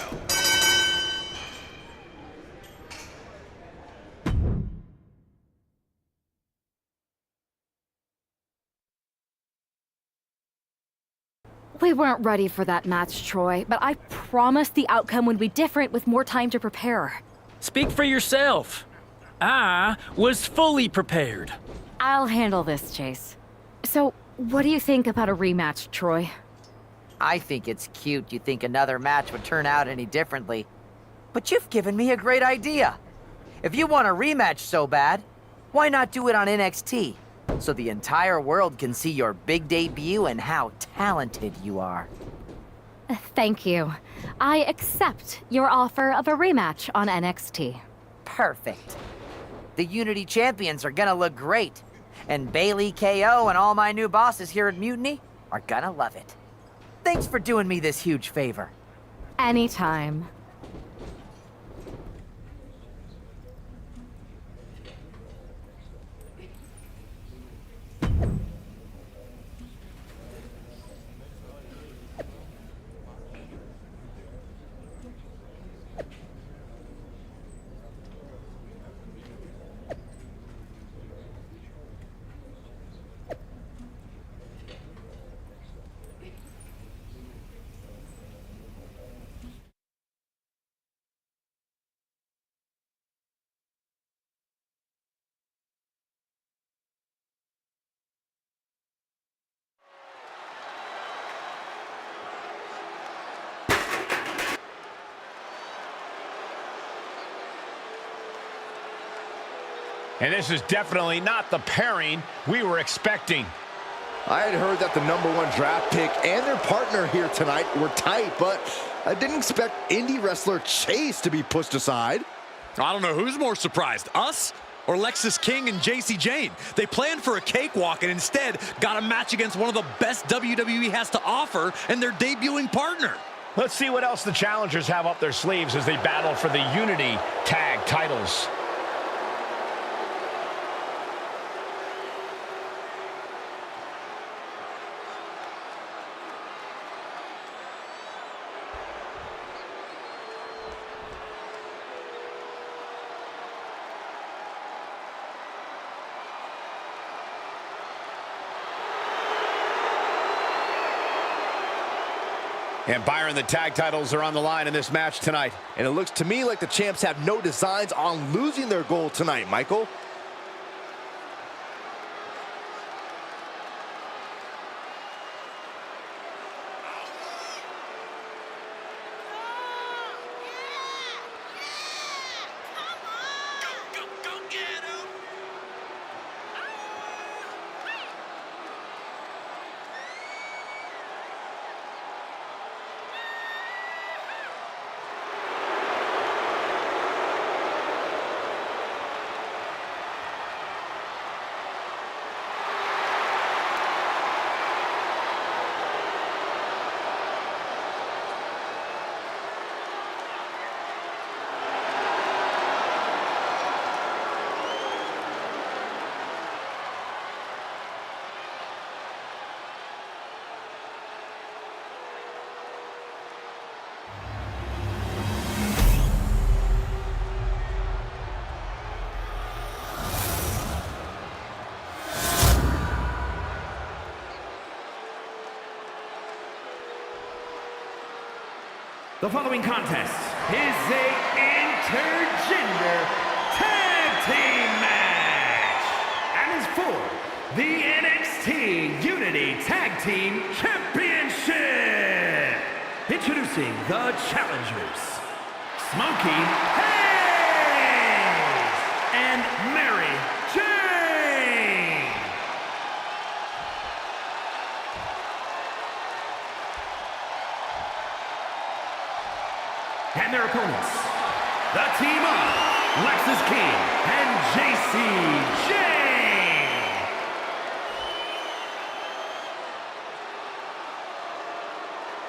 We weren't ready for that match, Troy, but I promise the outcome would be different with more time to prepare. Speak for yourself. I was fully prepared. I'll handle this, Chase. So, what do you think about a rematch, Troy? I think it's cute you think another match would turn out any differently. But you've given me a great idea. If you want a rematch so bad, why not do it on NXT? So the entire world can see your big debut and how talented you are. Thank you. I accept your offer of a rematch on NXT. Perfect. The Unity Champions are gonna look great. And Bailey, KO, and all my new bosses here at Mutiny are gonna love it. Thanks for doing me this huge favor. Anytime. And this is definitely not the pairing we were expecting. I had heard that the #1 draft pick and their partner here tonight were tight, but I didn't expect indie wrestler Chase to be pushed aside. I don't know who's more surprised, us or Lexis King and JC Jane. They planned for a cakewalk and instead got a match against one of the best WWE has to offer and their debuting partner. Let's see what else the challengers have up their sleeves as they battle for the Unity Tag titles. And Byron, the tag titles are on the line in this match tonight. And it looks to me like the champs have no designs on losing their gold tonight, Michael. The following contest is a intergender tag team match and is for the NXT Unity Tag Team Championship. Introducing the challengers, Smokey Hayes and Mary Jane. And their opponents, the team of Lexis King and JC Jane.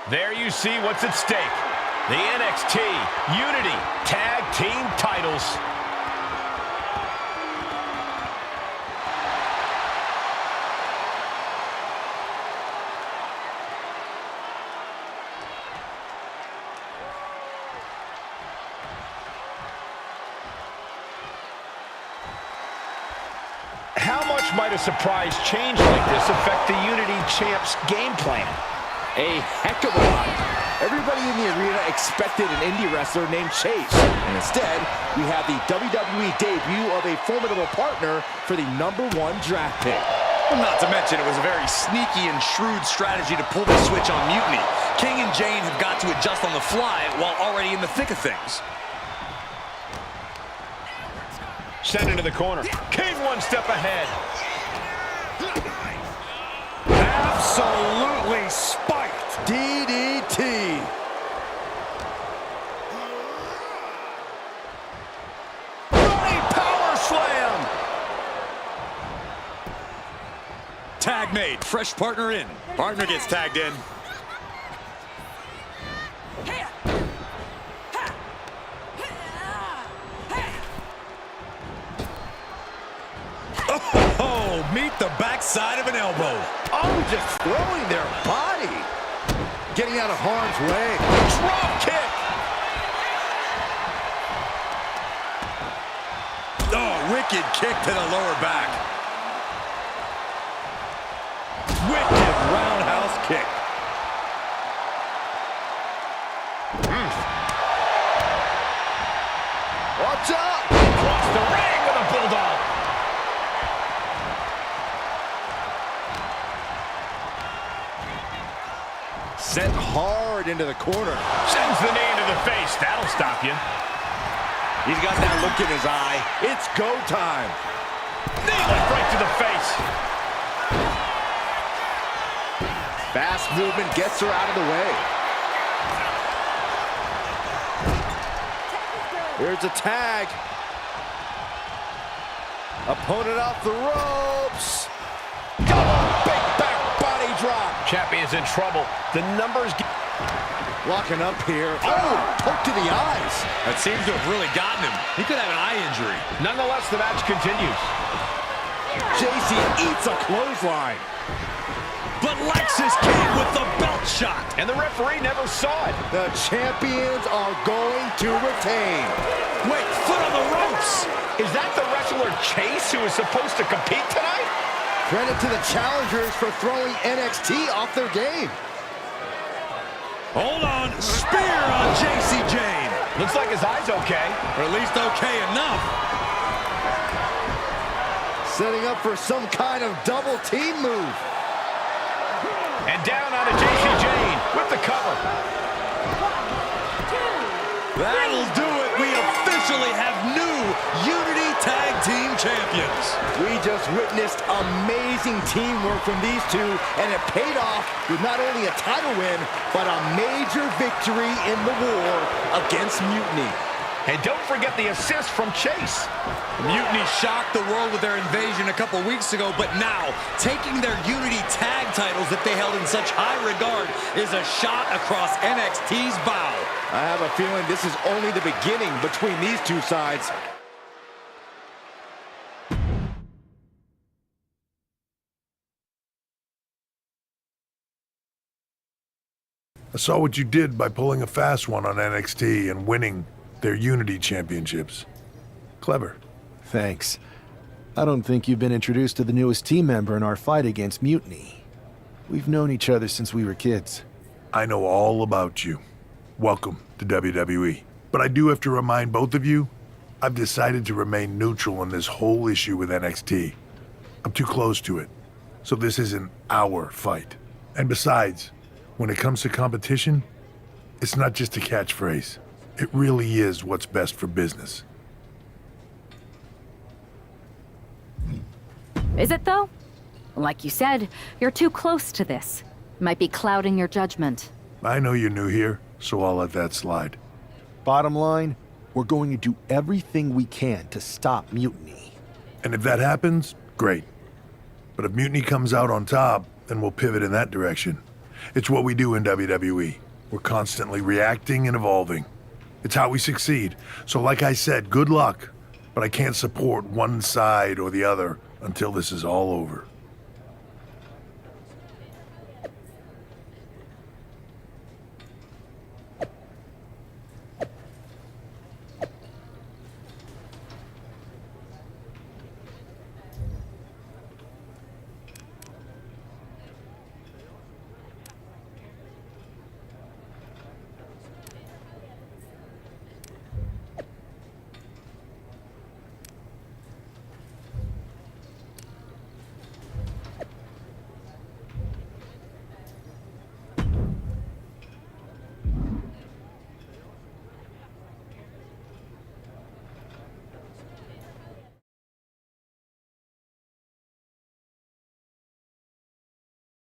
There you see what's at stake. The NXT Unity Tag Team titles. How much might a surprise change like this affect the Unity Champs' game plan? A heck of a lot. Everybody in the arena expected an indie wrestler named Chase. And instead, we have the WWE debut of a formidable partner for the #1 draft pick. Not to mention, it was a very sneaky and shrewd strategy to pull the switch on Mutiny. King and Jane have got to adjust on the fly while already in the thick of things. Sent into the corner. King one step ahead. Absolutely spiked. DDT. made. Fresh partner in. Partner gets tagged in. Oh, meet the backside of an elbow. Oh, just throwing their body. Getting out of harm's way. Drop kick. Oh, wicked kick to the lower back. Wicked roundhouse kick. Watch out! Across the ring with a bulldog. Sent hard into the corner. Sends the knee into the face. That'll stop you. He's got that look in his eye. It's go time. Knee lift right to the face. Fast movement gets her out of the way. Here's a tag. Opponent off the ropes. Double big back body drop. Champion's in trouble. The numbers... Locking up here. Oh, poke to the eyes. That seems to have really gotten him. He could have an eye injury. Nonetheless, the match continues. JC eats a clothesline. But Lexis came with the belt shot. And the referee never saw it. The champions are going to retain. Wait, foot on the ropes. Is that the wrestler Chase who is supposed to compete tonight? Credit to the challengers for throwing NXT off their game. Hold on. Spear on JC Jane. Looks like his eye's okay. Or at least okay enough. Setting up for some kind of double team move. And down onto JC Jane with the cover. That'll do it. We officially have new Unity Tag Team Champions. We just witnessed amazing teamwork from these two, and it paid off with not only a title win, but a major victory in the war against Mutiny. And don't forget the assist from Chase. Mutiny shocked the world with their invasion a couple weeks ago, but now taking their Unity tag titles that they held in such high regard is a shot across NXT's bow. I have a feeling this is only the beginning between these two sides. I saw what you did by pulling a fast one on NXT and winning their Unity Championships. Clever. Thanks. I don't think you've been introduced to the newest team member in our fight against Mutiny. We've known each other since we were kids. I know all about you. Welcome to WWE. But I do have to remind both of you, I've decided to remain neutral in this whole issue with NXT. I'm too close to it, so this isn't our fight. And besides, when it comes to competition, it's not just a catchphrase. It really is what's best for business. Is it, though? Like you said, you're too close to this. Might be clouding your judgment. I know you're new here, so I'll let that slide. Bottom line, we're going to do everything we can to stop Mutiny. And if that happens, great. But if Mutiny comes out on top, then we'll pivot in that direction. It's what we do in WWE. We're constantly reacting and evolving. It's how we succeed. So like I said, good luck. But I can't support one side or the other until this is all over.